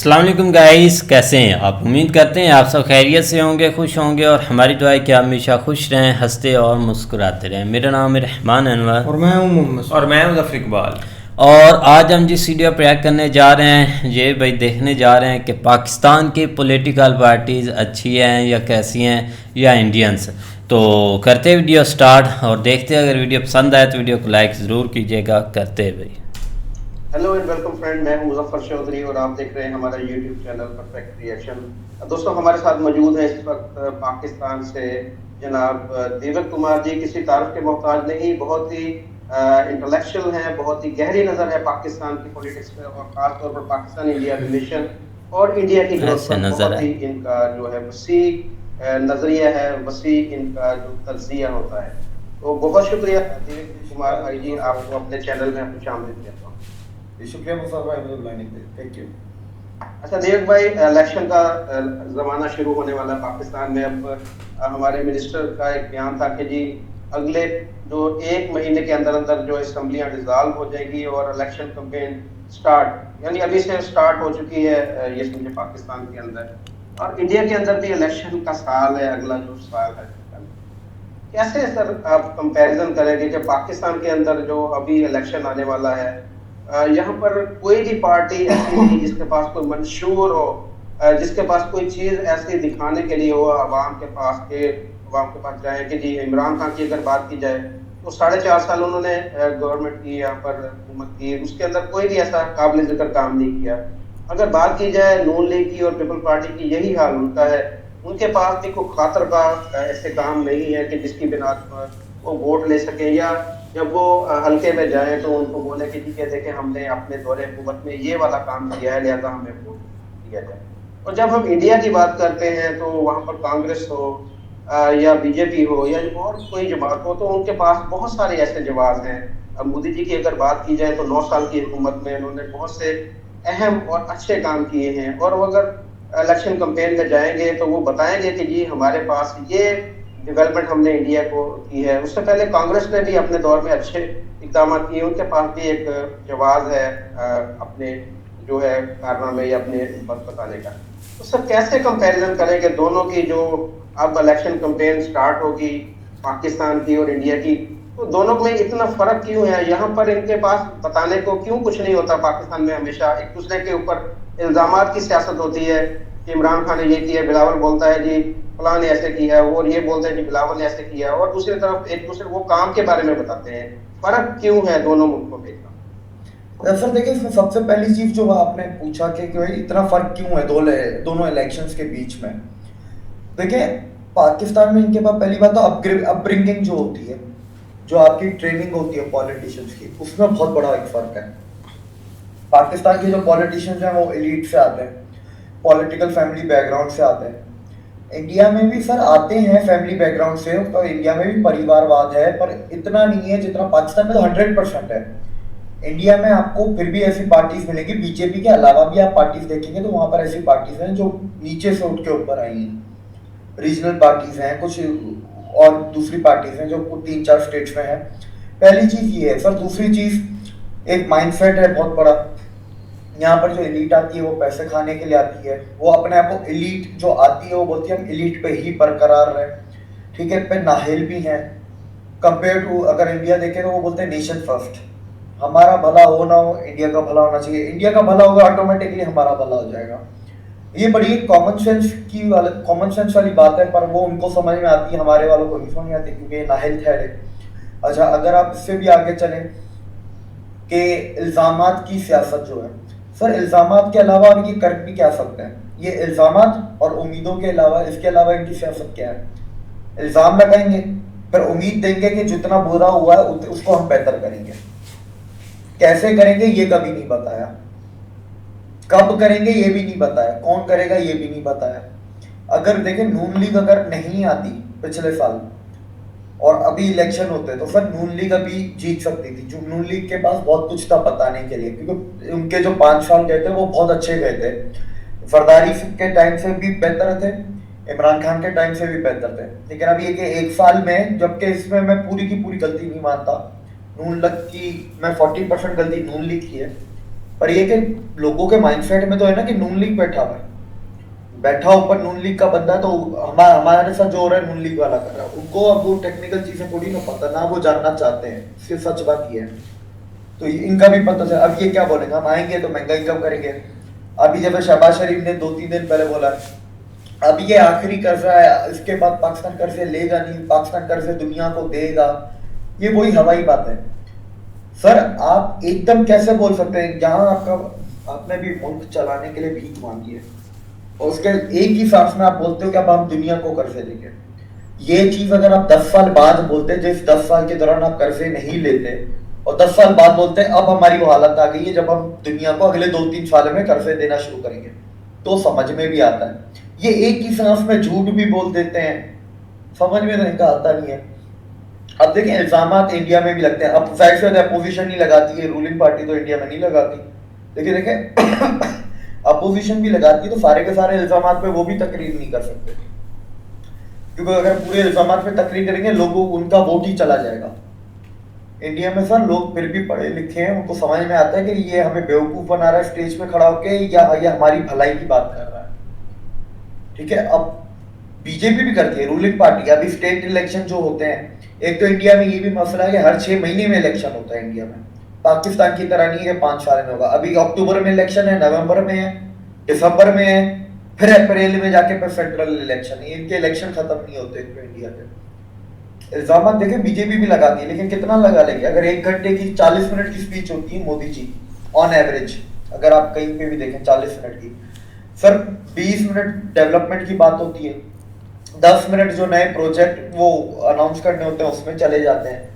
अस्सलाम वालेकुम गाइस, कैसे हैं आप। उम्मीद करते हैं आप सब खैरियत से होंगे, खुश होंगे और हमारी दुआ है कि आप हमेशा खुश रहें, हंसते और मुस्कुराते रहें। मेरा नाम है रहमान अनवर और मैं हूं मोहम्मद और मैं मुजफ्फर इकबाल। और आज हम जिस वीडियो पर रिएक्ट करने जा रहे हैं ये भाई देखने जा रहे हैं कि पाकिस्तान की पॉलिटिकल पार्टीज़ अच्छी हैं या कैसी हैं या इंडियंस। तो करते वीडियो स्टार्ट और देखते हैं। अगर वीडियो पसंद आए तो वीडियो को लाइक ज़रूर कीजिएगा। करते हैं भाई। हेलो एंड वेलकम फ्रेंड, मैं हूं मुजफ्फर चौधरी और आप देख रहे हैं हमारा यूट्यूब चैनल परफेक्ट रिएक्शन। दोस्तों, हमारे साथ मौजूद है इस वक्त पाकिस्तान से जनाब दीपक कुमार जी। किसी तारीफ के मोहताज नहीं, बहुत ही इंटेलेक्चुअल हैं, बहुत ही गहरी नज़र है पाकिस्तान की पॉलिटिक्स में और खासतौर पर पाकिस्तान इंडिया रिलेशन और इंडिया की ग्रोथ पर बहुत ही इनका जो है वसी नजरिया है, वसी इनका जो तज्जिया होता है। तो बहुत शुक्रिया दीपक कुमार भाई जी, आपको अपने चैनल में खुश आमदीद कहता हूँ। शुक्रिया मुस्तफा भाई, मुझे बुलाने के लिए थैंक यू। अच्छा देव भाई, इलेक्शन का जमाना शुरू होने वाला है पाकिस्तान में। अब हमारे मिनिस्टर का एक बयान था कि जी अगले जो 1 महीने के अंदर अंदर जो असेंबलियां डिसॉल्व हो जाएगी और इलेक्शन कैंपेन स्टार्ट, यानी अभी से स्टार्ट हो चुकी है ये समझे पाकिस्तान के अंदर। और इंडिया के अंदर भी इलेक्शन का साल है, अगला जो साल है। कैसे सर आप कंपैरिजन करेंगे कि पाकिस्तान के अंदर जो अभी इलेक्शन आने वाला है, यहाँ पर कोई भी पार्टी ऐसी नहीं जिसके पास कोई मंशूर हो, जिसके पास कोई चीज ऐसी दिखाने के लिए हो अवाम के पास जाए कि जी इमरान खान की अगर बात की जाए तो 4.5 साल उन्होंने गवर्नमेंट की, यहाँ पर हुकूमत की, उसके अंदर कोई भी ऐसा काबिल जिक्र काम नहीं किया। अगर बात की जाए नून लीग की और पीपल पार्टी की, यही हाल उनका है। उनके पास भी कोई खातर का ऐसे काम नहीं है कि जिसकी बिना पर वो वोट ले सके, या जब वो हल्के में जाए तो उनको बोले कि ठीक है देखें हमने अपने दौरे हुकूमत में ये वाला काम किया है, लिहाजा हमें वोट दिया जाए। और जब हम इंडिया की बात करते हैं तो वहाँ पर कांग्रेस हो या बीजेपी हो या और कोई जमात हो, तो उनके पास बहुत सारे ऐसे जवाब हैं। अब मोदी जी की अगर बात की जाए तो 9 साल की हुकूमत में उन्होंने बहुत से अहम और अच्छे काम किए हैं, और वो अगर इलेक्शन कैंपेन में जाएंगे तो वो बताएंगे कि जी हमारे पास ये डेवलपमेंट हमने इंडिया को की है। उससे पहले कांग्रेस ने भी अपने दौर में अच्छे इकदाम किए, उनके पास भी एक जवाब है अपने जो है कारनामे या अपने बात बताने का। तो सर कैसे कंपैरिजन करेंगे दोनों की, जो अब इलेक्शन कैंपेन स्टार्ट होगी पाकिस्तान की और इंडिया की, तो दोनों में इतना फर्क क्यों है? यहाँ पर इनके पास बताने को क्यों कुछ नहीं होता? पाकिस्तान में हमेशा एक दूसरे के ऊपर इल्जामात की सियासत होती है कि इमरान खान ने ये किया, बिलावल बोलता है जी फलां ने ऐसे किया, और ये बोलते हैं जी बिलावल ने ऐसे किया, और दूसरी तरफ एक दूसरे वो काम के बारे में बताते हैं। फर्क क्यों है दोनों मुल्कों में? सर देखिए, इसमें सबसे पहली चीज जो आपने पूछा कि भाई इतना फर्क क्यों है दोनों इलेक्शंस के बीच में। देखिए, पाकिस्तान में इनके पास पहली बात तो अपब्रिंगिंग जो होती है, जो आपकी ट्रेनिंग होती है पॉलिटिशियंस की, उसमें बहुत बड़ा एक फर्क है। पाकिस्तान के जो पॉलिटिशियंस हैं वो एलीट से आते हैं, पॉलिटिकल फैमिली बैकग्राउंड से आते हैं। इंडिया में भी सर आते हैं फैमिली बैकग्राउंड से, तो इंडिया में भी परिवारवाद है, पर इतना नहीं है जितना पाकिस्तान में। तो 100% है। इंडिया में आपको फिर भी ऐसी पार्टीज मिलेगी, बीजेपी के अलावा भी आप पार्टीज देखेंगे तो वहां पर ऐसी पार्टीज हैं जो नीचे से उठ के ऊपर आई हैं। रीजनल पार्टीज हैं कुछ, और दूसरी पार्टीज हैं जो 3-4 स्टेट्स में है। पहली चीज ये है सर। दूसरी चीज एक माइंडसेट है बहुत बड़ा। यहाँ पर जो एलीट आती है वो पैसे खाने के लिए आती है। वो अपने आप को एलीट जो आती है वो बोलती है हम एलीट पे ही बरकरार रहे, ठीक है, पे नाहिल भी हैं कंपेयर टू अगर इंडिया देखें तो वो बोलते हैं नेशन फर्स्ट। हमारा भला हो ना हो, इंडिया का भला होना चाहिए। इंडिया का भला होगा ऑटोमेटिकली हमारा भला हो जाएगा। ये बड़ी कॉमन सेंस वाली बात है, पर वो उनको समझ में आती है, हमारे वालों को नहीं समझ में आती क्योंकि ये नाहिल है। अच्छा, अगर आप इससे भी आगे चलें कि इल्जामात की सियासत जो है सर, इल्जामात के अलावा आप ये कर भी क्या सकते हैं? ये इल्जामात और उम्मीदों के अलावा, इसके अलावा इनकी सियासत क्या है? इल्जाम लगाएंगे, फिर उम्मीद देंगे कि जितना बुरा हुआ है उसको हम बेहतर करेंगे। कैसे करेंगे ये कभी नहीं बताया, कब करेंगे ये भी नहीं बताया, कौन करेगा ये भी नहीं बताया। अगर देखें, नून लीग अगर नहीं आती पिछले साल और अभी इलेक्शन होते तो सर नून लीग अभी जीत सकती थी। जो नून लीग के पास बहुत कुछ था बताने के लिए, क्योंकि उनके जो 5 साल गए थे वो बहुत अच्छे गए थे। फरदारी के टाइम से भी बेहतर थे, इमरान खान के टाइम से भी बेहतर थे। लेकिन अभी एक साल में, जबकि इसमें मैं पूरी की पूरी गलती नहीं मानता नून लीग की, मैं 40% गलती नून लीग की है, पर ये कि लोगों के माइंडसेट में तो है ना कि नून लीग बैठा हुआ है, बैठा ऊपर नून लीग का बंदा, तो हमारे साथ जो हो रहा है नून लीग वाला कर रहा है। उनको अब वो टेक्निकल चीजें थोड़ी ना पता, ना वो जानना चाहते हैं, सिर्फ सच बात ये है। तो इनका भी पता चला। अब ये क्या बोलेंगे, हम आएंगे तो महंगाई कम करेंगे। अभी जब शहबाज शरीफ ने 2-3 दिन पहले बोला अब ये आखिरी कर्जा है, इसके बाद पाकिस्तान कर्जे लेगा नहीं, पाकिस्तान कर्जे दुनिया को देगा, ये वही हवाई बात है। सर आप एकदम कैसे बोल सकते हैं, जहां आपने भी मुल्क चलाने के लिए भीख मांगी है और उसके एक ही सांस में आप बोलते हो कि अब हम दुनिया को कर्जे देंगे। ये चीज अगर आप 10 साल बाद बोलते, जिस 10 साल के दौरान आप कर्जे नहीं लेते, और 10 साल बाद बोलते हैं अब हमारी वो हालत आ गई है जब हम दुनिया को अगले 2-3 साल में कर्जे देना शुरू करेंगे, तो समझ में भी आता है। ये एक ही सांस में झूठ भी बोल देते हैं, समझ में तो इनका आता नहीं है। अब देखिए इल्जामात इंडिया में भी लगते हैं, अब जाहिर से अपोजिशन नहीं लगाती है, रूलिंग पार्टी तो इंडिया में नहीं लगाती, लेकिन देखिए अपोजिशन भी लगाती है तो सारे के सारे इल्जामात पे वो भी तकरीर नहीं कर सकते, क्योंकि अगर पूरे इल्जामात पे तकरीर करेंगे लोगों उनका वोट ही चला जाएगा। इंडिया में सर लोग फिर भी पढ़े लिखे हैं, उनको समझ में आता है कि ये हमें बेवकूफ बना रहा है स्टेज पे खड़ा होके, या ये हमारी भलाई की बात कर रहा है। ठीक है, अब बीजेपी भी करती है, रूलिंग पार्टी। अभी स्टेट इलेक्शन जो होते हैं, एक तो इंडिया में ये भी मसला है कि हर 6 महीने में इलेक्शन होता है इंडिया में, पाकिस्तान की तरह नहीं है कि 5 साल में होगा। अभी अक्टूबर में इलेक्शन है, नवंबर में है, दिसंबर में है, फिर अप्रैल में जाके फिर फेडरल इलेक्शन है। इनके इलेक्शन खत्म नहीं होते इंडिया के। इल्जाम देखें बीजेपी भी लगाती है, लेकिन कितना लगा लेगी? अगर 1 घंटे की 40 मिनट की स्पीच होती है मोदी जी ऑन एवरेज, अगर आप कहीं पे भी देखें 40 मिनट की, सर 20 मिनट डेवलपमेंट की बात होती है, 10 मिनट जो नए प्रोजेक्ट वो अनाउंस करने होते हैं उसमें चले जाते हैं।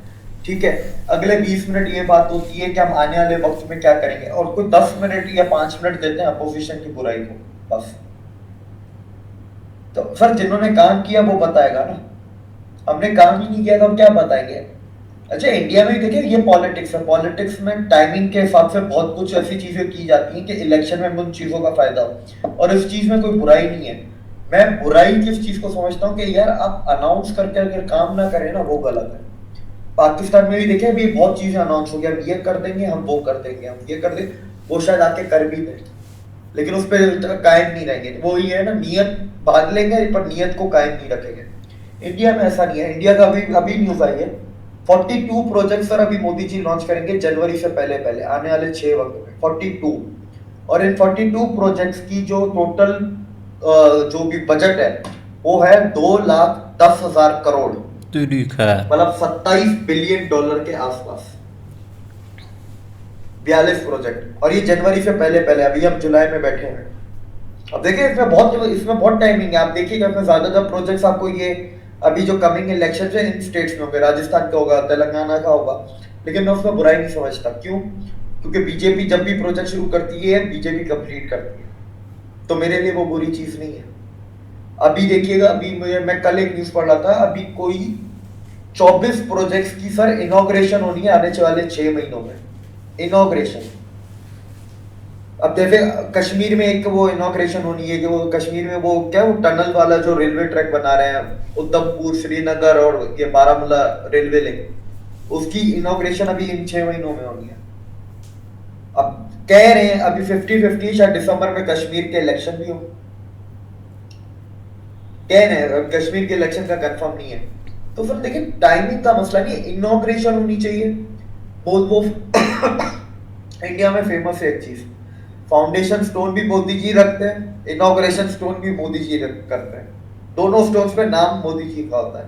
ठीक है, अगले 20 मिनट ये बात होती है कि हम आने वाले वक्त में क्या करेंगे, और कोई 10 मिनट या 5 मिनट देते हैं अपोजिशन की बुराई को, बस। तो सर जिन्होंने काम किया वो बताएगा ना, हमने काम ही नहीं किया तो हम क्या बताएंगे? अच्छा, इंडिया में देखिए ये पॉलिटिक्स है, पॉलिटिक्स में टाइमिंग के हिसाब से बहुत कुछ ऐसी चीजें की जाती हैं कि इलेक्शन में उन चीजों का फायदा हो, और इस चीज में कोई बुराई नहीं है। मैं बुराई किस चीज को समझता हूँ कि यार आप अनाउंस करके अगर काम ना करें ना, वो गलत है। पाकिस्तान में भी देखे अभी बहुत चीजें अनाउंस हो गया, हम ये कर देंगे, हम वो कर देंगे, हम ये कर देंगे, वो शायद आके कर भी दें, लेकिन उस पर कायम नहीं रहेंगे। वो ये है ना, नियत बांध लेंगे पर नियत को कायम नहीं रखेंगे। इंडिया में ऐसा नहीं है। इंडिया का अभी न्यूज आई है 42 प्रोजेक्ट सर अभी मोदी जी लॉन्च करेंगे जनवरी से पहले पहले आने वाले 6 वक्त में 42, और इन 42 प्रोजेक्ट्स की जो टोटल जो भी बजट है वो है 2,10,000 करोड़, मतलब 27 बिलियन डॉलर के आसपास, 42 प्रोजेक्ट, और ये जनवरी से पहले पहले, अभी हम जुलाई में बैठे हैं। अब देखिए इसमें बहुत टाइमिंग है। आप देखिएगा इसमें ज्यादातर प्रोजेक्ट्स आपको ये अभी जो कमिंग इलेक्शन है इन स्टेट्स में होंगे, राजस्थान का होगा, तेलंगाना का होगा, लेकिन मैं उसमें बुराई नहीं समझता। क्यों? क्योंकि बीजेपी जब भी प्रोजेक्ट शुरू करती है बीजेपी कंप्लीट करती है, तो मेरे लिए वो बुरी चीज नहीं है। अभी देखिएगा, अभी मैं कल एक न्यूज पढ़ रहा था, अभी कोई 24 प्रोजेक्ट्स की सर इनॉग्रेशन होनी है आने वाले 6 महीनों में, इनॉग्रेशन। अब जैसे कश्मीर में एक वो इनॉग्रेशन होनी है कि वो कश्मीर में वो क्या वो टनल वाला जो रेलवे ट्रैक बना रहे हैं उधमपुर, श्रीनगर और ये बारामूला रेलवे लिंक, उसकी इनॉग्रेशन अभी इन 6 महीनों में होनी है। अब कह रहे हैं अभी 50-50 शायद दिसंबर में कश्मीर के इलेक्शन भी हो, कह रहे हैं कश्मीर के इलेक्शन का कंफर्म नहीं है। तो फिर देखिए टाइमिंग का मसला नहीं है, इनॉग्रेशन होनी चाहिए। वो इंडिया में फेमस है एक चीज, फाउंडेशन स्टोन भी मोदी जी रखते हैं, इनॉग्रेशन स्टोन भी मोदी जी करते हैं, दोनों स्टोन्स पे नाम मोदी जी का होता है।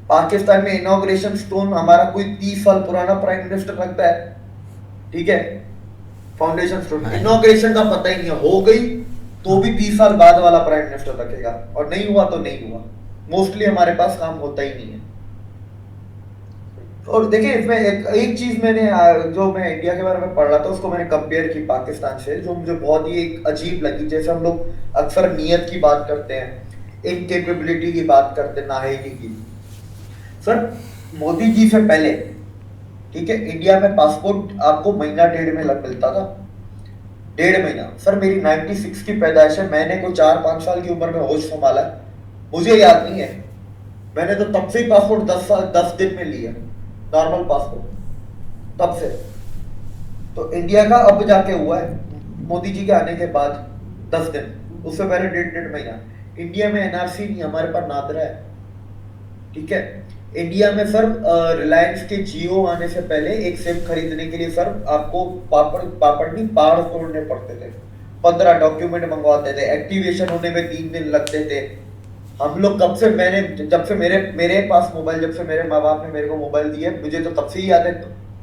पाकिस्तान में इनॉग्रेशन स्टोन हमारा कोई 30 साल पुराना प्राइम मिनिस्टर रखता है, ठीक है, फाउंडेशन स्टोन। इनॉग्रेशन का पता ही नहीं है, हो गई तो भी 30 साल बाद वाला प्राइम मिनिस्टर रखेगा, और नहीं हुआ तो नहीं हुआ। मोस्टली हमारे पास काम होता ही नहीं है। और देखिए इसमें एक चीज मैंने जो मैं इंडिया के बारे में पढ़ रहा था उसको मैंने कंपेयर की पाकिस्तान से, जो मुझे बहुत ही एक अजीब लगी। जैसे हम लोग अक्सर नियत की बात करते हैं, इनकेपेबिलिटी की बात करते हैं, नाअहली की। सर मोदी जी से पहले, ठीक है, इंडिया में पासपोर्ट आपको महीना 1.5 में लग मिलता था, 1.5 महीना। सर मेरी 96 की पैदाइश है, मैंने कोई 4-5 साल की उम्र में होश संभाला, मुझे याद नहीं है, मैंने तो तब से ही पासपोर्ट 10 दिन में लिया, नॉर्मल पासपोर्ट तब से। तो इंडिया का अब जाके हुआ है। मोदी जी के आने के बाद 10 दिन, उससे पहले 1.5 महीना, इंडिया में एनआरसी नहीं, हमारे पास नादरा है। ठीक है, इंडिया में सर रिलायंस के जियो आने से पहले एक सिम खरीदने के लिए सर आपको पापड़ नहीं पहाड़ तोड़ने पड़ते थे, 15 डॉक्यूमेंट मंगवाते थे, एक्टिवेशन होने में 3 दिन लगते थे। हम लोग जब से मेरे पास मोबाइल, जब से मेरे माँ बाप ने मेरे को मोबाइल दिया, मुझे तो तब से ही याद है,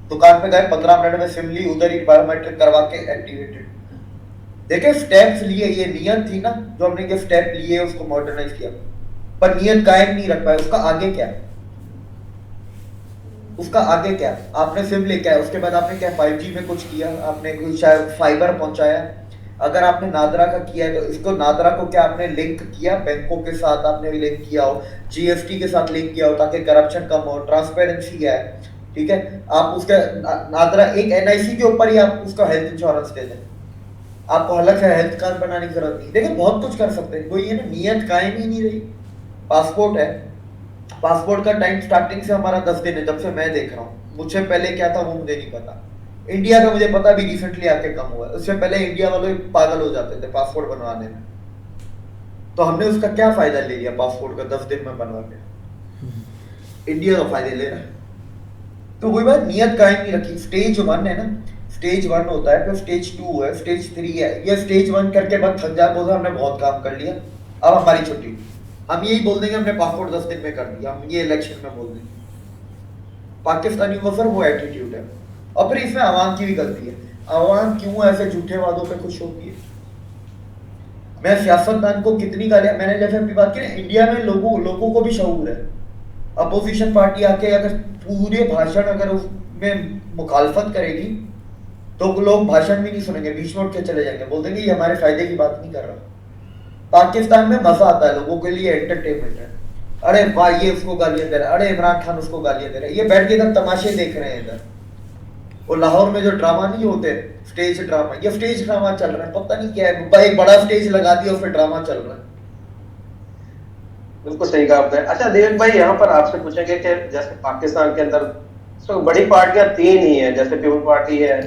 दुकान पे गए 15 मिनट में सिम ली, उधर ही बायोमेट्रिक करवा के एक्टिवेटेड। देखिए स्टेप्स लिए, ये नियत थी ना जो हमने ये स्टेप लिए उसको मॉडर्नाइज किया, पर नियत कायम नहीं रख पाए। उसका आगे क्या, उसका आगे क्या? आपने सिम लेके आया, उसके बाद आपने क्या 5G में कुछ किया, आपने कोई शायद फाइबर पहुंचाया। अगर आपने नादरा का किया है तो इसको, नादरा को क्या आपने लिंक किया बैंकों के साथ, आपने लिंक किया हो, जीएसटी के साथ लिंक किया हो ताकि करप्शन कम हो, ट्रांसपेरेंसी है। ठीक है, आप उसके नादरा एक एनआईसी के ऊपर ही आप उसका हेल्थ इंश्योरेंस दे दें, आपको अलग से हेल्थ कार्ड बनाने की जरूरत नहीं। देखिए बहुत कुछ कर सकते हैं, कोई ये ना नियत कायम ही नहीं रही। पासपोर्ट है, पासपोर्ट का टाइम स्टार्टिंग से हमारा 10 दिन है, जब से मैं देख रहा हूँ। मुझसे पहले क्या था वो मुझे नहीं पता। इंडिया का मुझे पता भी रिसेंटली आके कम हुआ है, उससे पहले इंडिया वाले पागल हो जाते थे पासपोर्ट बनवाने में। तो हमने उसका क्या फायदा ले लिया पासपोर्ट का 10 दिन में बनवा के, इंडिया का फायदा ले रहा है। तो वही बात, नियत कायम नहीं रखी। स्टेज 1 है ना, स्टेज 1 होता है, फिर स्टेज 2 है, स्टेज 3 है। ये स्टेज 1 करके बाद थक जाए, बोलते हमने बहुत काम कर लिया, अब हमारी छुट्टी। हम यही बोल देंगे हमने पासपोर्ट 10 दिन में कर दिया, हम ये इलेक्शन में बोल देंगे। पाकिस्तानी को सर वो एटीट्यूड है। और फिर इसमें आवाम की भी गलती है। आवाम क्यों ऐसे झूठे वादों पे खुश होती है? मैं सियासतदान को कितनी गालियां, मैंने जैसे अपनी बात की ना, इंडिया में लोगों को भी शऊर है। अपोजिशन पार्टी आके अगर पूरे भाषण अगर उसमें मुखालफत करेगी तो लोग भाषण भी नहीं सुनेंगे, बीच में उठ के चले जाएंगे, बोल देंगे ये हमारे फायदे की बात नहीं कर रहा। पाकिस्तान में मजा आता है, लोगों के लिए एंटरटेनमेंट है। अरे वाह ये उसको गालियां दे रहा है, अरे इमरान खान उसको गालियां दे रहा है, ये बैठ के इधर तमाशे देख रहे हैं। इधर वो लाहौर में जो ड्रामा नहीं होते, स्टेज ड्रामा, ये स्टेज ड्रामा चल रहा है, पता नहीं क्या है, भाई बड़ा स्टेज लगा दिया उसमें ड्रामा चल रहा है। बिल्कुल सही कहा आपने। अच्छा देवेश भाई, यहाँ पर आपसे पूछेंगे कि जैसे पाकिस्तान के अंदर तो बड़ी पार्टियां 3 ही हैं, जैसे पीपल पार्टी है,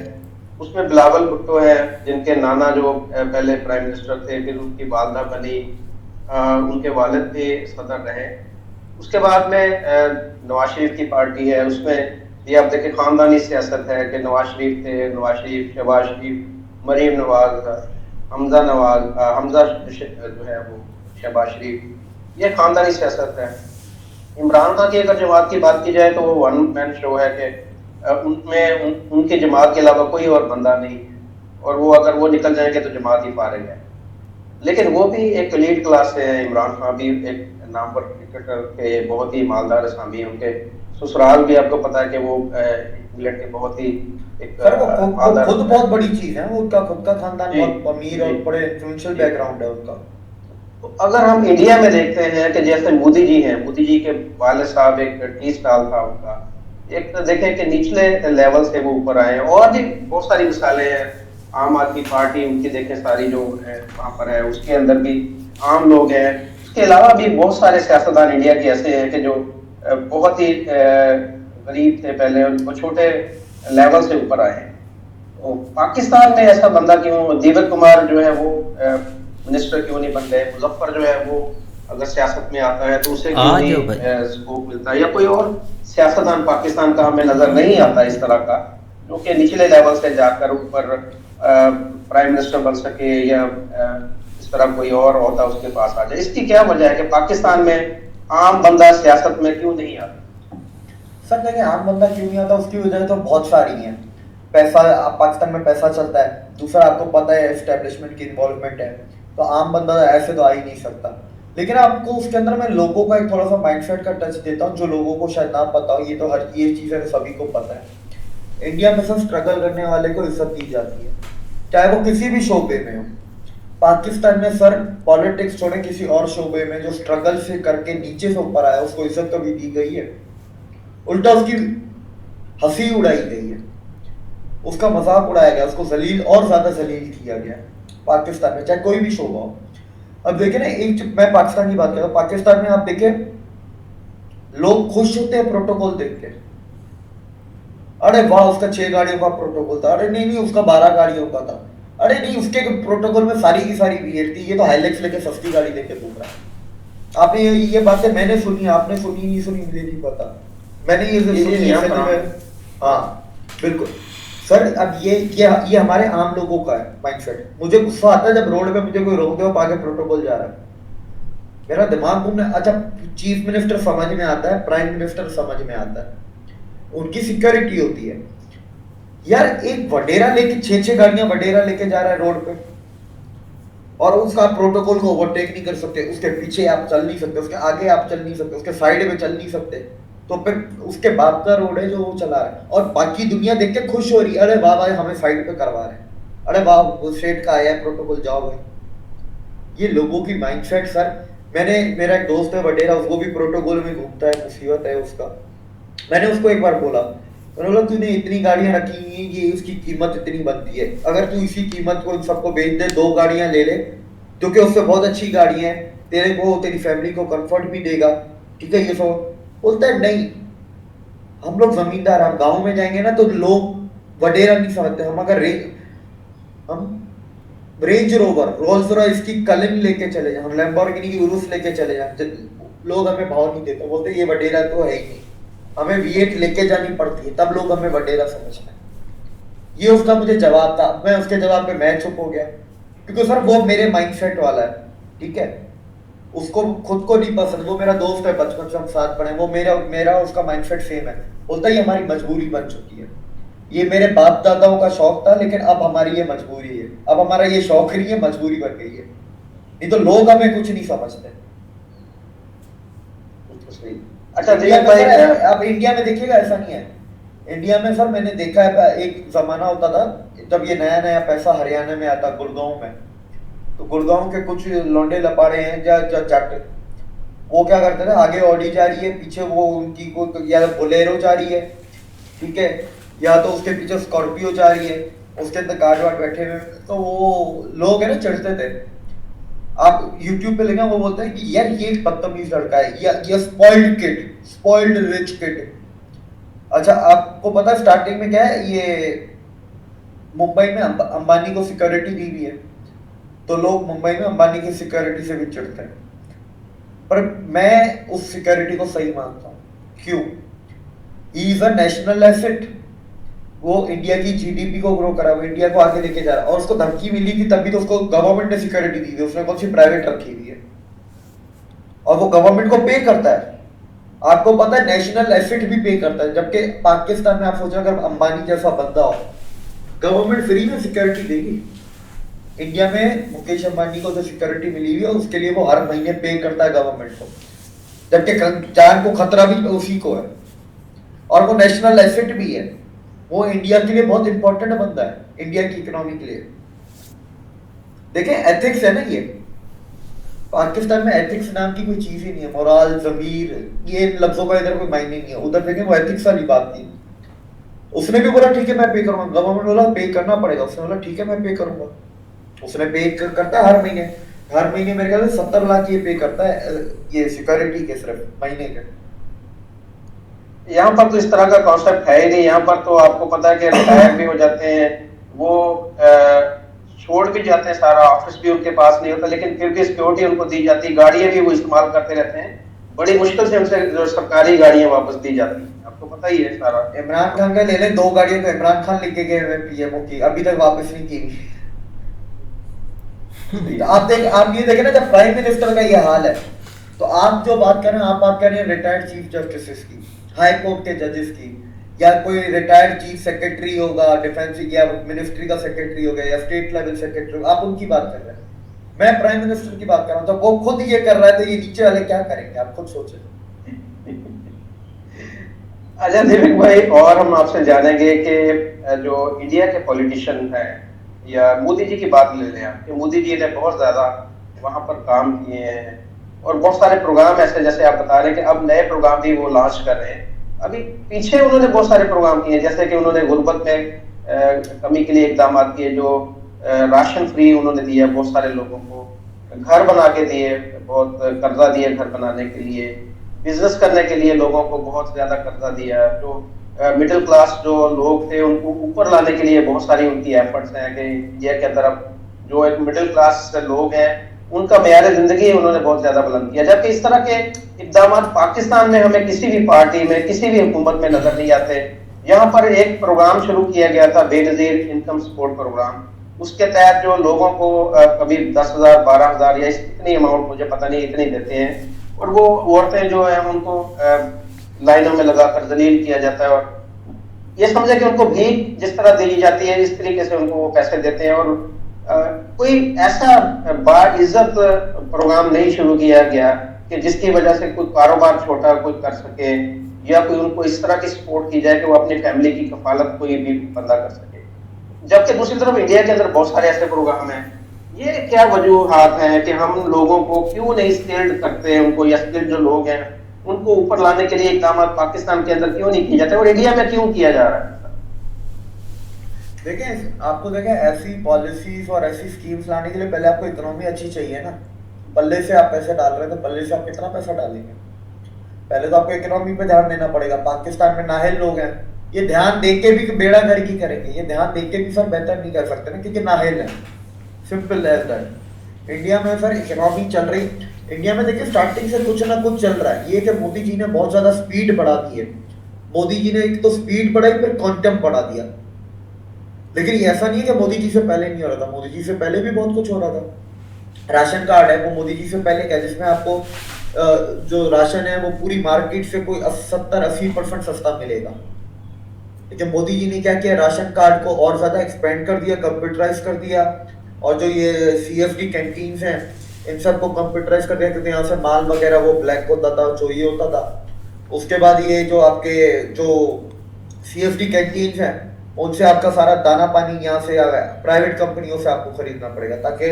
उसमें बिलावल भुट्टो है जिनके नाना जो पहले प्राइम मिनिस्टर थे, फिर उनकी वालदा बनी, उनके वालिद भी सदर रहे। उसके बाद में नवाज शरीफ की पार्टी है, उसमें ये आप देखिए खानदानी सियासत है कि नवाज शरीफ थे, नवाज शरीफ, शहबाज शरीफ, मरीम नवाज, हमजा नवाज, हमजा जो है वो शहबाज शरीफ, ये खानदानी सियासत है। इमरान खान की अगर जमात की बात की जाए तो वो वन मैन शो है कि उनकी जमात के अलावा कोई और बंदा नहीं है, और वो अगर वो निकल जाएंगे तो जमात ही फारिग है। लेकिन वो भी एक एलीट क्लास से है, इमरान खान भी एक नामवर क्रिकेटर के बहुत ही मालदार असामी है, उनके ससुराल भी आपको पता है कि वो इंग्लैंड के बहुत ही एक सर वो खुद बहुत बड़ी चीज है, वो उनका खुद का खानदान बहुत अमीर और बड़े इन्फ्लुएंशियल बैकग्राउंड है उनका। तो अगर हम इंडिया में देखते हैं कि जैसे मोदी जी हैं, मोदी जी के वालिद साहब एक टी स्टॉल था उनका, एक तो देखें कि निचले लेवल से वो ऊपर आए हैं, और भी बहुत सारी मिसालें हैं। आम आदमी पार्टी उनकी देखें सारी जो है वहाँ पर है, उसके अंदर भी आम लोग हैं। उसके अलावा भी बहुत सारे सियासतदान इंडिया के ऐसे हैं कि जो बहुत ही गरीब थे पहले, वो छोटे लेवल से ऊपर आए हैं। तो पाकिस्तान में ऐसा बंदा क्यों, दीपक कुमार जो है वो मिनिस्टर क्यों नहीं बन गए, मुजफ्फर जो है वो अगर सियासत में आता है तो उसे क्यों नहीं स्कोप मिलता है, या कोई और सियासतदान पाकिस्तान का हमें नजर नहीं आता इस तरह का, जो कि निचले लेवल से जाकर ऊपर प्राइम मिनिस्टर बन सके, या इस तरह कोई और होता उसके पास आ जाए। इसकी क्या वजह है कि पाकिस्तान में आम बंदा सियासत में क्यों नहीं आता? सर देखिए आम बंदा क्यों नहीं आता, उसकी वजह तो बहुत सारी हैं। पैसा, पाकिस्तान में पैसा चलता है, दूसरा आपको पता है एस्टेब्लिशमेंट की इन्वॉल्वमेंट है, तो आम बंदा ऐसे तो आ ही नहीं सकता। लेकिन आपको उसके अंदर मैं लोगों का एक थोड़ा सा माइंडसेट का टच देता हूँ जो लोगों को शायद ना पता हो। ये तो हर ये चीज़ है सभी को पता है, इंडिया में सब स्ट्रगल करने वाले को इज्जत दी जाती है, चाहे वो किसी भी शोबे में हो। पाकिस्तान में सर पॉलिटिक्स छोड़े किसी और शोबे में जो स्ट्रगल से करके नीचे से ऊपर आया उसको इज्जत कभी दी गई है? उल्टा उसकी हंसी उड़ाई गई है, उसका मजाक उड़ाया गया, उसको जलील और ज्यादा जलील किया गया पाकिस्तान में, चाहे कोई भी शोबा हो। अब देखिए ना, एक मैं पाकिस्तान की बात कर रहा हूँ, पाकिस्तान में आप देखे लोग खुश होते हैं प्रोटोकॉल देख के, अरे वाह उसका 6 गाड़ियों का प्रोटोकॉल था, अरे नहीं नहीं उसका 12 गाड़ियों का था। अरे नहीं, उसके प्रोटोकॉल में सारी की सारी वीएट थी, ये तो हाइलेक्स लेके सस्ती गाड़ी लेके घूम रहा है। आपने ये बातें मैंने सुनी, आपने सुनी नहीं सुनी मुझे नहीं पता, मैंने ये सुनी है। हाँ बिल्कुल सर। अब ये हमारे आम लोगों का है माइंडसेट। मुझे गुस्सा आता है जब रोड पे मुझे कोई रोक दे और आगे प्रोटोकॉल जा रहा है, मेरा दिमाग घूमने। अच्छा, चीफ मिनिस्टर समझ में आता है, प्राइम मिनिस्टर समझ में आता है, उनकी सिक्योरिटी होती है यार। एक वडेरा लेके 6-6 गाड़ियां वडेरा लेके जा रहा है रोड पे, और उसका प्रोटोकॉल को ओवरटेक नहीं कर सकते, उसके पीछे आप चल नहीं सकते, उसके आगे आप चल नहीं सकते, उसके साइड में चल नहीं सकते, तो फिर उसके बाप का रोड है जो वो चला रहा है, और बाकी दुनिया देख के खुश हो रही है, अरे वाह भाई हमें साइड पे करवा रहे हैं, अरे वाह वो स्टेट का आया है प्रोटोकॉल, जाओ भाई। ये लोगों की माइंडसेट सर। मेरा एक दोस्त है वडेरा, उसको भी प्रोटोकॉल में घूमता है, मुसीबत है उसका। मैंने उसको एक बार बोला, मैंने बोला तूने इतनी गाड़ियां रखी हुई हैं, ये उसकी कीमत इतनी बनती है, अगर तू इसी कीमत को इन सबको बेच दे, 2 गाड़ियां ले ले, क्योंकि उससे बहुत अच्छी गाड़ी है, तेरे को तेरी फैमिली को कंफर्ट भी देगा, ठीक है ये सब। बोलता है नहीं, हम लोग जमींदार, हम गांव में जाएंगे ना तो लोग वडेरा नहीं समझते, हम रेंज रोवर, रोल्स रॉयस की कलिन लेके चले जाए, हम लैम्बोर्गिनी की उरुस लेके चले जाए, लोग हमें भाव नहीं देते, बोलते ये वडेरा तो है ही नहीं, हमें V8 लेके जानी पड़ती है, तब लोग हमें वडेरा समझते हैं। ये उसका मुझे जवाब था। मैं उसके जवाब पे मैं चुप हो गया, क्योंकि सर वो मेरे माइंडसेट वाला है, ठीक है, उसको खुद को नहीं पसंद, वो मेरा दोस्त है, बचपन से हम साथ पढ़े, वो मेरा उसका माइंडसेट सेम है। बोलता है ये हमारी मजबूरी बन चुकी है, ये मेरे बाप दादाओं का शौक था, लेकिन अब हमारी ये मजबूरी है, अब हमारा ये शौक नहीं है, मजबूरी बन गई है, नहीं तो लोग हमें कुछ नहीं समझते। अच्छा इंडिया भाई, अब इंडिया में देखिएगा ऐसा नहीं है। इंडिया में सर मैंने देखा है, एक जमाना होता था जब ये नया नया पैसा हरियाणा में आता, गुड़गांव में, तो गुड़गांव के कुछ लौंडे लपाड़े हैं जट, वो क्या करते थे, आगे ऑडी जा रही है, पीछे वो उनकी कोई या बोलेरो जा रही है, ठीक है, या तो उसके पीछे स्कॉर्पियो जा रही है, उसके अंदर गार्ड वार्ड बैठे हुए, तो वो लोग है ना चढ़ते थे। आप YouTube पे लेना, वो बोलते हैं कि यार ये एक बदतमीज लड़का है, ये spoiled kid, spoiled rich kid. अच्छा आपको पता है स्टार्टिंग में क्या है, ये मुंबई में अंबानी को सिक्योरिटी दी हुई है, तो लोग मुंबई में अंबानी की सिक्योरिटी से भी चिढ़ते हैं, पर मैं उस सिक्योरिटी को सही मानता हूँ। क्यों? He is a national asset, वो इंडिया की जीडीपी को ग्रो करा, वो इंडिया को आगे लेके जा रहा है, और उसको धमकी मिली थी तभी तो उसको गवर्नमेंट ने सिक्योरिटी दी थी, उसने कौन सी प्राइवेट रखी हुई है, और वो गवर्नमेंट को पे करता है। आपको पता है नेशनल एसेट भी पे करता है, जबकि पाकिस्तान में आप सोचो अगर अंबानी जैसा बंदा हो, गवर्नमेंट फ्री में सिक्योरिटी देगी। इंडिया में मुकेश अंबानी को जो सिक्योरिटी मिली हुई है उसके लिए वो हर महीने पे करता है गवर्नमेंट को, जबकि जान को खतरा भी उसी को है, और वो नेशनल एसेट भी है, वो इंडिया के लिए बहुत इंपॉर्टेंट बंदा है, इंडिया की इकोनॉमी के लिए। देखें एथिक्स है ना, ये पाकिस्तान में एथिक्स नाम की कोई चीज ही नहीं है, मोरल ज़मीर ये लफ्जों का इधर कोई मायने नहीं है, उधर देखें वो एथिक्स वाली बात थी। उसने भी बोला ठीक है मैं पे करूंगा, गवर्नमेंट बोला पे करना पड़ेगा, उसने बोला ठीक है मैं पे करूंगा, उसने पे करता है हर महीने मेरे ख्याल से 70 लाख ये पे करता है, ये सिक्योरिटी के सिर्फ महीने के। यहाँ पर तो इस तरह का कॉन्सेप्ट है ही नहीं। यहाँ पर तो आपको पता है कि रिटायर भी हो जाते हैं, वो छोड़ भी जाते हैं, सारा ऑफिस भी उनके पास नहीं होता, लेकिन फिर भी सिक्योरिटी उनको दी जाती है, गाड़ियां भी वो इस्तेमाल करते रहते हैं, बड़ी मुश्किल से उनसे जो सरकारी गाड़ियां वापस दी जाती हैं, आपको पता ही है सारा। इमरान खान का ले लें, 2 गाड़ियां तो इमरान खान लेके गए हुए पीएमओ की, अभी तक वापस नहीं की। आप ये देखें ना, जब प्राइम मिनिस्टर का ये हाल है, तो आप जो बात कर रहे हैं, आप बात कर रहे हैं रिटायर्ड चीफ जस्टिस की, हाई कोर्ट के जजेस की, या कोई रिटायर्ड चीफ सेक्रेटरी होगा डिफेंस या मिनिस्ट्री का सेक्रेटरी होगा या स्टेट लेवल सेक्रेटरी, आप उनकी बात कर रहे हैं, मैं प्राइम मिनिस्टर की बात कर रहा हूं। तो वो खुद ये कर रहा है, तो ये नीचे वाले क्या करेंगे, आप खुद सोचें। अच्छा दीपक भाई, और हम आपसे जानेंगे कि जो इंडिया के पॉलिटिशियन हैं, या मोदी जी की बात ले लें आप, कि मोदी जी ने बहुत ज्यादा वहां पर काम किए हैं, और बहुत सारे प्रोग्राम ऐसे, जैसे आप बता रहे हैं कि अब नए प्रोग्राम भी वो लॉन्च कर रहे हैं। अभी पीछे उन्होंने बहुत सारे प्रोग्राम किए, जैसे कि उन्होंने गुर्बत में कमी के लिए इकदाम किए, जो राशन फ्री उन्होंने दिया बहुत सारे लोगों को, घर बना के दिए, बहुत कर्जा दिए घर बनाने के लिए, बिजनेस करने के लिए लोगों को बहुत ज्यादा कर्जा दिया, जो मिडिल क्लास जो लोग थे उनको ऊपर लाने के लिए बहुत सारी उनकी एफर्ट्स हैं कि इंडिया के अंदर अब जो एक मिडिल क्लास लोग हैं उनका मेयार जिंदगी उन्होंने बहुत ज्यादा बुलंद किया, जबकि इस तरह के इकदाम पाकिस्तान में हमें किसी भी पार्टी में किसी भी हुकूमत में नजर नहीं आते। यहाँ पर एक प्रोग्राम शुरू किया गया था, बेनजीर इनकम सपोर्ट प्रोग्राम। उसके तहत जो लोगों को कभी 10,000 12,000 या इतनी अमाउंट मुझे पता नहीं इतनी देते हैं, और वो औरतें जो है उनको लाइनों में लगाकर जलील किया जाता है, और ये समझे कि उनको भीख जिस तरह दी जाती है इस तरीके से उनको वो पैसे देते हैं। और कोई ऐसा बाइज्जत प्रोग्राम नहीं शुरू किया गया कि जिसकी वजह से कोई कारोबार छोटा कोई कर सके, या कोई उनको इस तरह की सपोर्ट की जाए कि वो अपनी फैमिली की कफालत कोई भी बंदा कर सके। जबकि दूसरी तरफ इंडिया के अंदर बहुत सारे ऐसे प्रोग्राम हैं। ये क्या वजूहात हैं कि हम लोगों को क्यों नहीं स्किल्ड करते हैं उनको, या स्किल्ड जो लोग हैं उनको ऊपर लाने के लिए इकदाम पाकिस्तान के अंदर क्यों नहीं किए जाते और इंडिया में क्यों किया जा रहा है? देखें, आपको देखें ऐसी पॉलिसीज और ऐसी स्कीम्स लाने के लिए पहले आपको इकोनॉमी अच्छी चाहिए ना। पल्ले से आप पैसे डाल रहे हैं तो पल्ले से आप कितना पैसा डालेंगे? पहले तो आपको इकोनॉमी पे ध्यान देना पड़ेगा। पाकिस्तान में नाहल लोग हैं, ये ध्यान देख के भी बेड़ा गर्की करेंगे, ये ध्यान देख के भी सर बेहतर नहीं कर सकते ना, क्योंकि नाहल है। Simple as that. इंडिया में सर इकोनॉमी चल रही, इंडिया में देखिए स्टार्टिंग से कुछ ना कुछ चल रहा है। ये कि मोदी जी ने बहुत ज्यादा स्पीड बढ़ा दी है। मोदी जी ने एक तो स्पीड बढ़ाई, फिर क्वांटम बढ़ा दिया। लेकिन ऐसा नहीं है कि मोदी जी से पहले नहीं हो रहा था, मोदी जी से पहले भी बहुत कुछ हो रहा था। राशन कार्ड है वो मोदी जी से पहले क्या, जिसमें आपको जो राशन है वो पूरी मार्केट से कोई 70-80% सस्ता मिलेगा। लेकिन मोदी जी ने क्या किया, राशन कार्ड को और ज्यादा एक्सपेंड कर दिया, कंप्यूटराइज कर दिया, और जो ये CSD कैंटीन्स हैं इन सबको कंप्यूटराइज कर दिया, क्योंकि यहाँ से माल वगैरह वो ब्लैक होता था, चोरी होता था। उसके बाद ये जो आपके जो CSD कैंटीन्स हैं उनसे आपका सारा दाना पानी यहाँ से प्राइवेट कंपनियों से आपको खरीदना पड़ेगा, ताकि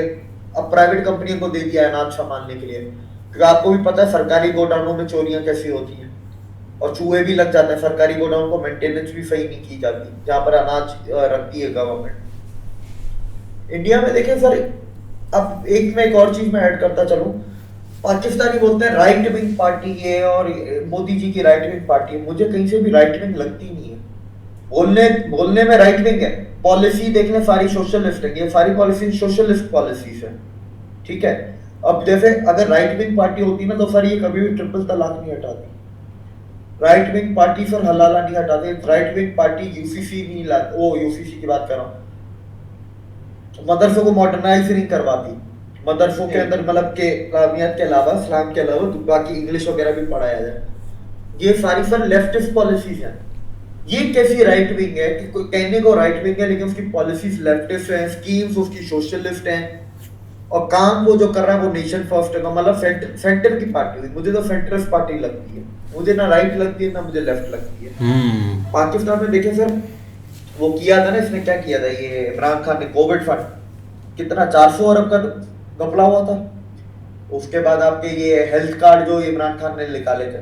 अब प्राइवेट कंपनियों को दे दिया है अनाज संभालने के लिए। क्योंकि आपको भी पता है सरकारी गोडाउनों में चोरियां कैसी होती हैं, और चूहे भी लग जाते हैं। सरकारी गोडाउन को मेंटेनेंस भी सही नहीं की जाती जहाँ पर अनाज रखती है गवर्नमेंट। इंडिया में देखें सर, अब एक और चीज मैं ऐड करता चलूं, पाकिस्तानी बोलते हैं राइट विंग पार्टी है और मोदी जी की राइट विंग पार्टी है। मुझे कहीं से भी राइट विंग लगती नहीं है। बोलने में राइट विंग है, पॉलिसी देख लें सारी सोशलिस्ट है, ये सारी पॉलिसी सोशलिस्ट पॉलिसीज है, ठीक है। अब जैसे अगर राइट विंग पार्टी होती ना तो सर ये कभी भी ट्रिपल तलाक नहीं हटाती। राइट विंग पार्टी सर हलाला नहीं हटाते। राइट विंग पार्टी यूसीसी नहीं लाती, वो यूसीसी की बात कर रहा हूँ, मदरसों को मॉडर्नाइज नहीं करवाती। मदरसों के अंदर मतलब के इस्लामियत के अलावा, इस्लाम के अलावा बाकी इंग्लिश वगैरह भी पढ़ाया जाए। ये सारी सर लेफ्टिस्ट पॉलिसीज हैं। ये कैसी राइट विंग है कि कोई कहने को राइट विंग है लेकिन उसकी पॉलिसीज लेफ्टिस्ट हैं, स्कीम्स उसकी सोशलिस्ट हैं, और काम वो जो कर रहा है वो नेशन फर्स्ट है, मतलब सेंटर की पार्टी हुई। मुझे तो सेंट्रिस्ट पार्टी लगती है, मुझे ना राइट लगती है ना मुझे लेफ्ट लगती है। पाकिस्तान में देखे सर वो किया था ना, इसने क्या किया था, ये इमरान खान ने कोविड फंड कितना 400 अरब का घपला हुआ था। उसके बाद आपके ये हेल्थ कार्ड जो इमरान खान ने निकाले थे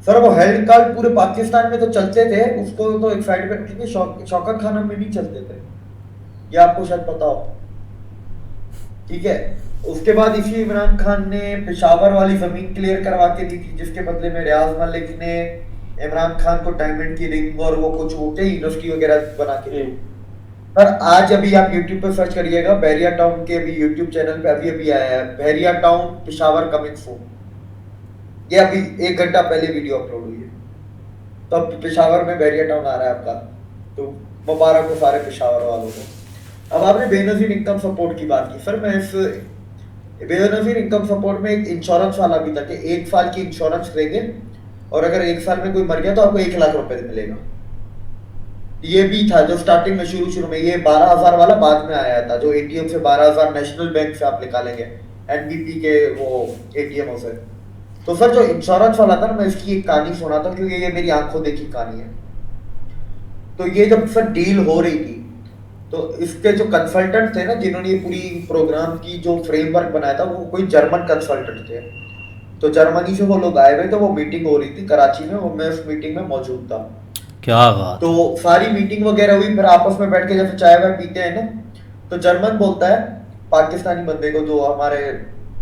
सर, वो हेल्थ कार्ड पूरे पाकिस्तान में तो चलते थे, उसको तो एक साइड पे क्योंकि शौकत खाना में नहीं चलते थे, ये आपको शायद पता हो, ठीक है। उसके बाद इसी इमरान खान ने पेशावर वाली जमीन क्लियर करवा के दी थी, जिसके बदले में रियाज मलिक ने इमरान खान को डायमंड की रिंग और वो कुछ होते यूनिवर्सिटी वगैरह बना के। पर आज अभी आप YouTube पे सर्च करिएगा, बहरिया टाउन के अभी YouTube चैनल पे अभी आया है, बहरिया टाउन पेशावर कमिंग सून, ये अभी 1 घंटा पहले वीडियो अपलोड हुई है। तो अब पेशावर में बहरिया टाउन आ रहा है आपका, तो मुबारक हो सारे पेशावर वालों को। अब आपने बेनजीर इनकम सपोर्ट की बात की सर, मैं इस बेनजीर इनकम सपोर्ट में एक इंश्योरेंस वाला भी था कि 1 साल की इंश्योरेंस देंगे और अगर 1 साल में कोई मर गया तो आपको 1 लाख रुपए मिलेगा। ये भी था जो स्टार्टिंग में शुरू में, ये 12,000 वाला बाद में आया था, जो ATM से 12,000 नेशनल बैंक से आप निकालेंगे NBP के वो ATMों से। तो सर जो इंश्योरेंस वाला था ना, मैं इसकी एक कहानी सुनाता हूँ क्योंकि ये मेरी आंखों देखी कहानी है। तो ये जब सर डील हो रही थी तो इसके जो कंसल्टेंट थे ना, जिन्होंने ये पूरी प्रोग्राम की जो फ्रेमवर्क बनाया था, वो कोई जर्मन कंसल्टेंट थे। तो जर्मनी से वो लोग आए हुए, तो वो मीटिंग हो रही थी कराची में, वो मैं उस मीटिंग में मौजूद था। क्या बात। तो सारी मीटिंग वगैरह हुई, फिर आपस में बैठ के जैसे चाय वाय पीते हैं ना, तो जर्मन बोलता है पाकिस्तानी बंदे को, जो हमारे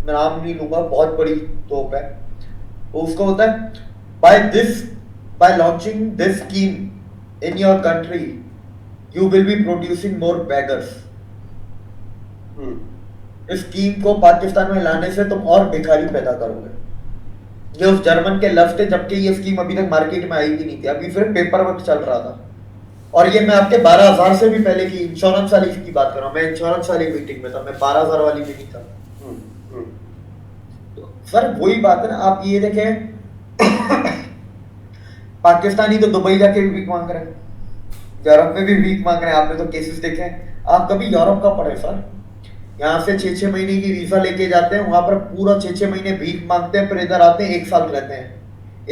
नाम नहीं लूंगा, बहुत बड़ी तोप है, उसको होता है by this by launching this scheme in your country, you will be producing more beggars. इस स्कीम को पाकिस्तान में लाने से तुम और भिखारी पैदा करोगे। ये उस जर्मन के लफ्ज थे, जबकि ये स्कीम अभी तक मार्केट में आई भी नहीं थी, अभी फिर पेपर वर्क चल रहा था। और ये मैं आपके 12,000 से भी पहले की इंश्योरेंस वाली की बात कर रहा हूँ। मैं इंश्योरेंस वाली मीटिंग में था, मैं 12,000 वाली में नहीं था। तो सर वही बात है ना, आप ये देखें पाकिस्तानी तो दुबई जाके भी भीख मांग रहे हैं, यूरोप में भी भीख मांग रहे हैं। आपने तो केसेस देखे। आप कभी यूरोप का पढ़े सर, यहाँ से 6-6 महीने की वीजा लेके जाते हैं, वहां पर पूरा 6-6 महीने भीख मांगते हैं, फिर इधर आते हैं 1 साल रहते हैं,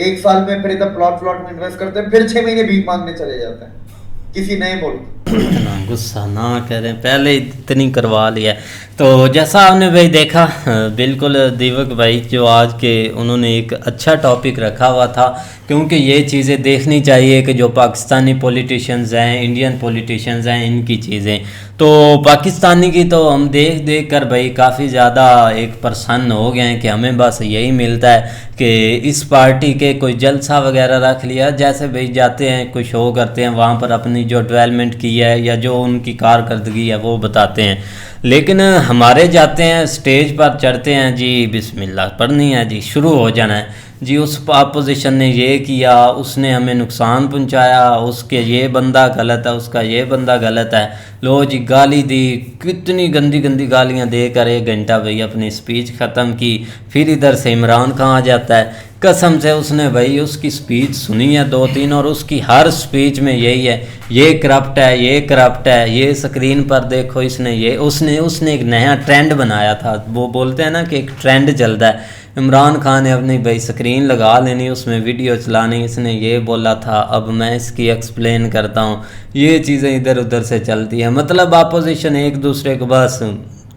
1 साल में फिर इधर प्लॉट में इन्वेस्ट करते हैं, फिर 6 महीने भीख मांगने चले जाते हैं किसी नए मुल्क। इतना गुस्सा ना करें, पहले इतनी करवा लिया। तो जैसा आपने भाई देखा, बिल्कुल दीपक भाई जो आज के उन्होंने एक अच्छा टॉपिक रखा हुआ था, क्योंकि ये चीज़ें देखनी चाहिए कि जो पाकिस्तानी पॉलिटिशियंस हैं, इंडियन पॉलिटिशियंस हैं, इनकी चीज़ें तो पाकिस्तानी की तो हम देख देख कर भाई काफ़ी ज़्यादा एक प्रसन्न हो गए हैं कि हमें बस यही मिलता है कि इस पार्टी के कोई जलसा वगैरह रख लिया, जैसे भाई जाते हैं कोई शो करते हैं, वहाँ पर अपनी जो डेवलपमेंट की है या जो उनकी कारकर्दगी है वो बताते हैं। लेकिन हमारे जाते हैं स्टेज पर चढ़ते हैं जी, बिस्मिल्लाह पढ़नी है जी, शुरू हो जाना है जी, उस अपोजिशन ने ये किया, उसने हमें नुकसान पहुंचाया, उसके ये बंदा गलत है, उसका ये बंदा गलत है, लो जी गाली दी, कितनी गंदी गंदी गालियां देकर 1 घंटा भाई अपनी स्पीच ख़त्म की। फिर इधर से इमरान खान आ जाता है, कसम से उसने भाई उसकी स्पीच सुनी है 2-3 और उसकी हर स्पीच में यही है, ये करप्ट है, ये करप्ट है, ये स्क्रीन पर देखो इसने ये उसने एक नया ट्रेंड बनाया था। वो बोलते हैं ना कि एक ट्रेंड चलता है, इमरान खान ने अपनी भाई स्क्रीन लगा लेनी, उसमें वीडियो चलानी, इसने ये बोला था, अब मैं इसकी एक्सप्लेन करता हूँ। ये चीज़ें इधर उधर से चलती हैं, मतलब अपोजिशन एक दूसरे को बस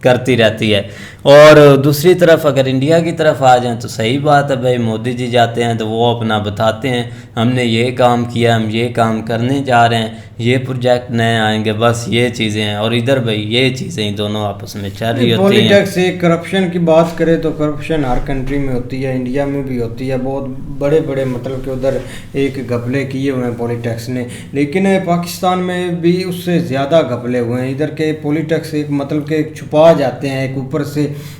करती रहती है। और दूसरी तरफ अगर इंडिया की तरफ आ जाएं तो सही बात है भाई, मोदी जी जाते हैं तो वो अपना बताते हैं हमने ये काम किया, हम ये काम करने जा रहे हैं, ये प्रोजेक्ट नए आएंगे, बस ये चीज़ें हैं। और इधर भाई ये चीज़ें दोनों आपस में चल रही होती हैं। पॉलिटिक्स एक करप्शन की बात करें तो करप्शन हर कंट्री में होती है, इंडिया में भी होती है, बहुत बड़े बड़े मतलब कि उधर एक घपले किए हुए हैं पॉलिटिक्स ने, लेकिन पाकिस्तान में भी उससे ज़्यादा घपले हुए हैं। इधर के पॉलिटिक्स एक मतलब के छुपा जाते हैं, एक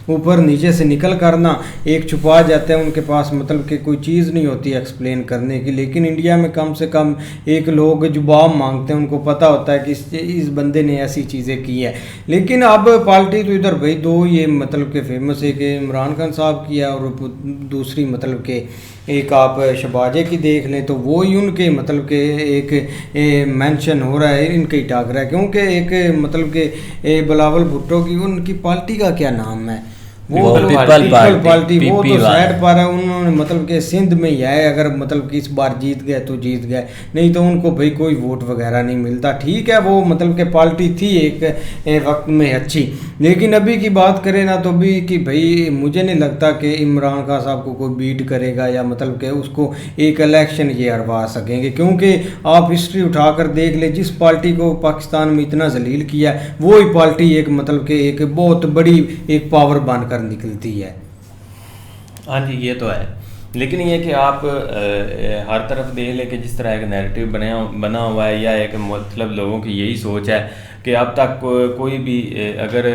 ऊपर नीचे से निकल कर ना एक छुपा जाते हैं, उनके पास मतलब कि कोई चीज़ नहीं होती एक्सप्लेन करने की। लेकिन इंडिया में कम से कम एक लोग जवाब मांगते हैं, उनको पता होता है कि इस बंदे ने ऐसी चीज़ें की है। लेकिन अब पार्टी तो इधर भाई 2 ये मतलब के फेमस है कि इमरान खान साहब की है, और दूसरी मतलब के एक आप शहबाजे की देख लें तो वो ही उनके मतलब के एक मेंशन हो रहा है, इनके ही टाक रहा है, क्योंकि एक मतलब के बिलावल भुट्टो की उनकी पार्टी का क्या नाम है, वो पीपल पार्टी, वो तो साइड पर है। उन्होंने मतलब कि सिंध में ही है, अगर मतलब कि इस बार जीत गए तो जीत गए, नहीं तो उनको भाई कोई वोट वगैरह नहीं मिलता। ठीक है, वो मतलब कि पार्टी थी एक वक्त में अच्छी, लेकिन अभी की बात करें ना तो भी कि भाई मुझे नहीं लगता कि इमरान खान साहब को कोई बीट करेगा या मतलब कि उसको एक इलेक्शन ये हरवा सकेंगे, क्योंकि आप हिस्ट्री उठाकर देख ले, जिस पार्टी को पाकिस्तान में इतना जलील किया वो ही पार्टी एक मतलब कि एक बहुत बड़ी एक पावर बनकर निकलती है। हाँ जी, ये तो है, लेकिन ये कि आप हर तरफ देख लें कि जिस तरह एक नैरेटिव बना हुआ है, या एक मतलब लोगों की यही सोच है कि अब तक कोई भी अगर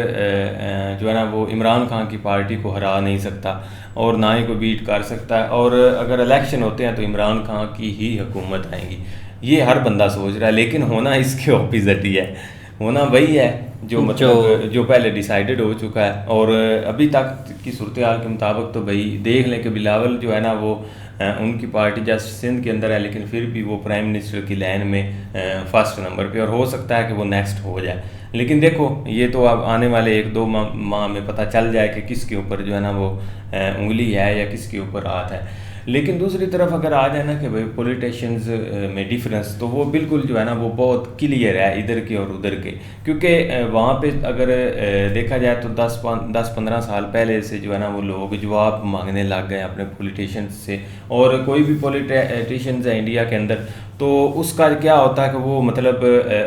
जो है ना वो इमरान खान की पार्टी को हरा नहीं सकता और ना ही कोई बीट कर सकता है, और अगर इलेक्शन होते हैं तो इमरान खान की ही हुकूमत आएगी, ये हर बंदा सोच रहा है। लेकिन होना इसके ऑपोजिट ही है, होना वही है जो मतलब जो पहले डिसाइडेड हो चुका है। और अभी तक की सूरत हाल के मुताबिक तो भाई देख लें कि बिलावल जो है ना वो उनकी पार्टी जस्ट सिंध के अंदर है, लेकिन फिर भी वो प्राइम मिनिस्टर की लाइन में फर्स्ट नंबर पे, और हो सकता है कि वो नेक्स्ट हो जाए। लेकिन देखो ये तो अब आने वाले 1-2 माह में पता चल जाए कि किसके ऊपर जो है ना वो उंगली है या किसके ऊपर हाथ है। लेकिन दूसरी तरफ अगर आ जाए ना कि भाई पॉलिटिशियंस में डिफरेंस, तो वो बिल्कुल जो है ना वो बहुत क्लियर है इधर के और उधर के, क्योंकि वहाँ पे अगर देखा जाए तो 10-15 साल पहले से जो है ना वो लोग जवाब मांगने लग गए अपने पॉलिटिशियंस से। और कोई भी पॉलिटिशियंस है इंडिया के अंदर तो उसका क्या होता है कि वो मतलब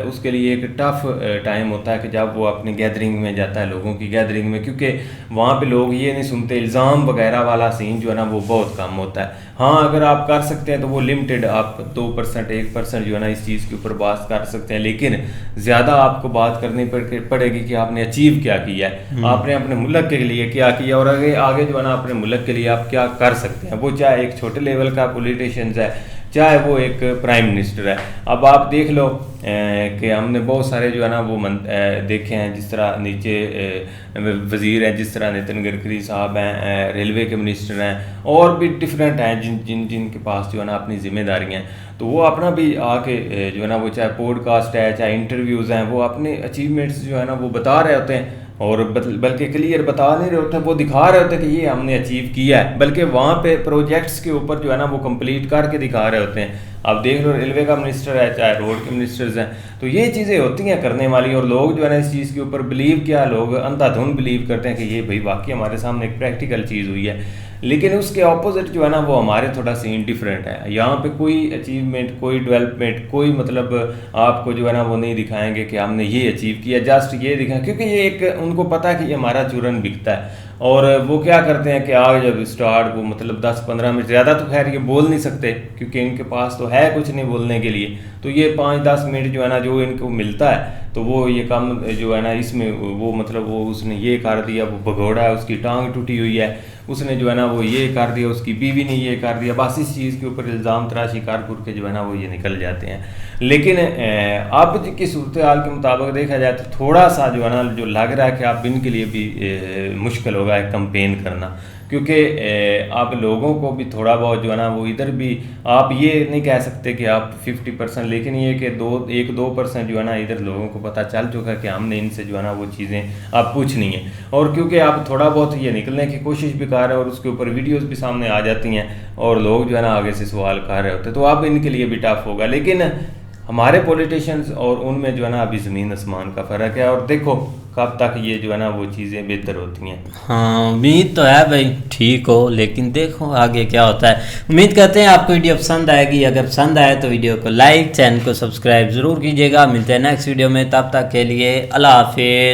उसके लिए एक टफ टाइम होता है कि जब वो अपनी गैदरिंग में जाता है, लोगों की गैदरिंग में, क्योंकि वहाँ पे लोग ये नहीं सुनते, इल्ज़ाम वगैरह वाला सीन जो है ना वो बहुत कम होता है। है। हाँ, अगर आप कर सकते हैं तो वो लिमिटेड, आप 2% 1% जो है ना इस चीज़ के ऊपर बात कर सकते हैं, लेकिन ज़्यादा आपको बात करनी पड़ेगी कि आपने अचीव क्या किया है, आपने अपने मुल्क के लिए क्या किया, और आगे आगे जो है ना अपने मुल्क के लिए आप क्या कर सकते हैं। वो चाहे एक छोटे लेवल का पॉलिटिशियंस है, चाहे वो एक प्राइम मिनिस्टर है। अब आप देख लो कि हमने बहुत सारे जो है ना वो देखे हैं, जिस तरह नीचे वज़ीर हैं, जिस तरह नितिन गडकरी साहब हैं, रेलवे के मिनिस्टर हैं, और भी डिफरेंट हैं जिनके पास जो है ना अपनी जिम्मेदारियाँ हैं। तो वो अपना भी आके जो है ना वो चाहे पॉडकास्ट है, चाहे इंटरव्यूज़ हैं, वो अपने अचीवमेंट्स जो है ना वो बता रहे होते हैं, और बल्कि क्लियर बता नहीं रहे होते, वो दिखा रहे होते हैं कि ये हमने अचीव किया है, बल्कि वहाँ पे प्रोजेक्ट्स के ऊपर जो है ना वो कंप्लीट करके दिखा रहे होते हैं। आप देख लो रेलवे का मिनिस्टर है, चाहे रोड के मिनिस्टर्स हैं, तो ये चीज़ें होती हैं करने वाली, और लोग जो है ना इस चीज़ के ऊपर बिलीव किया, लोग अंधाधुंध बिलीव करते हैं कि ये भाई वाकई हमारे सामने एक प्रैक्टिकल चीज़ हुई है। लेकिन उसके ऑपोजिट जो है ना वो हमारे थोड़ा सीन डिफरेंट है। यहाँ पे कोई अचीवमेंट, कोई डेवलपमेंट, कोई मतलब आपको जो है ना वो नहीं दिखाएंगे कि हमने ये अचीव किया, जस्ट ये दिखाएं, क्योंकि ये एक उनको पता है कि ये हमारा चूरन बिकता है। और वो क्या करते हैं कि आगे जब स्टार्ट वो मतलब 10-15 मिनट, ज़्यादा तो खैर ये बोल नहीं सकते क्योंकि इनके पास तो है कुछ नहीं बोलने के लिए, तो ये 5-10 मिनट जो है ना जो इनको मिलता है, तो वो ये काम जो है ना इसमें वो मतलब वो उसने ये कर दिया, वो भगोड़ा है, उसकी टांग टूटी हुई है, उसने जो है ना वो ये कर दिया, उसकी बीवी ने ये कर दिया, बस इस चीज़ के ऊपर इल्ज़ाम तराशी कर के जो है ना वो ये निकल जाते हैं। लेकिन अब की सूरत हाल के मुताबिक देखा जाए तो थोड़ा सा जो है ना जो लग रहा है कि आप इनके लिए भी मुश्किल होगा एक कंपेन करना, क्योंकि आप लोगों को भी थोड़ा बहुत जो है ना वो इधर भी आप ये नहीं कह सकते कि आप 50%, लेकिन ये कि 1-2% जो है ना इधर लोगों को पता चल चुका है कि हमने इनसे जो है ना वो चीज़ें आप पूछनी है, और क्योंकि आप थोड़ा बहुत ये निकलने की कोशिश भी कर रहे हैं और उसके ऊपर वीडियोस भी सामने आ जाती हैं और लोग जो है ना आगे से सवाल कर रहे होते हैं, तो अब इनके लिए भी टफ होगा। लेकिन हमारे पॉलिटिशियंस और उनमें जो है ना अभी ज़मीन आसमान का फ़र्क है, और देखो कब तक ये जो है ना वो चीज़ें बेहतर होती हैं। हाँ, उम्मीद तो है भाई ठीक हो, लेकिन देखो आगे क्या होता है। उम्मीद करते हैं आपको वीडियो पसंद आएगी। अगर पसंद आए तो वीडियो को लाइक, चैनल को सब्सक्राइब ज़रूर कीजिएगा। मिलते हैं नेक्स्ट वीडियो में, तब तक के लिए अल्लाह हाफिज़।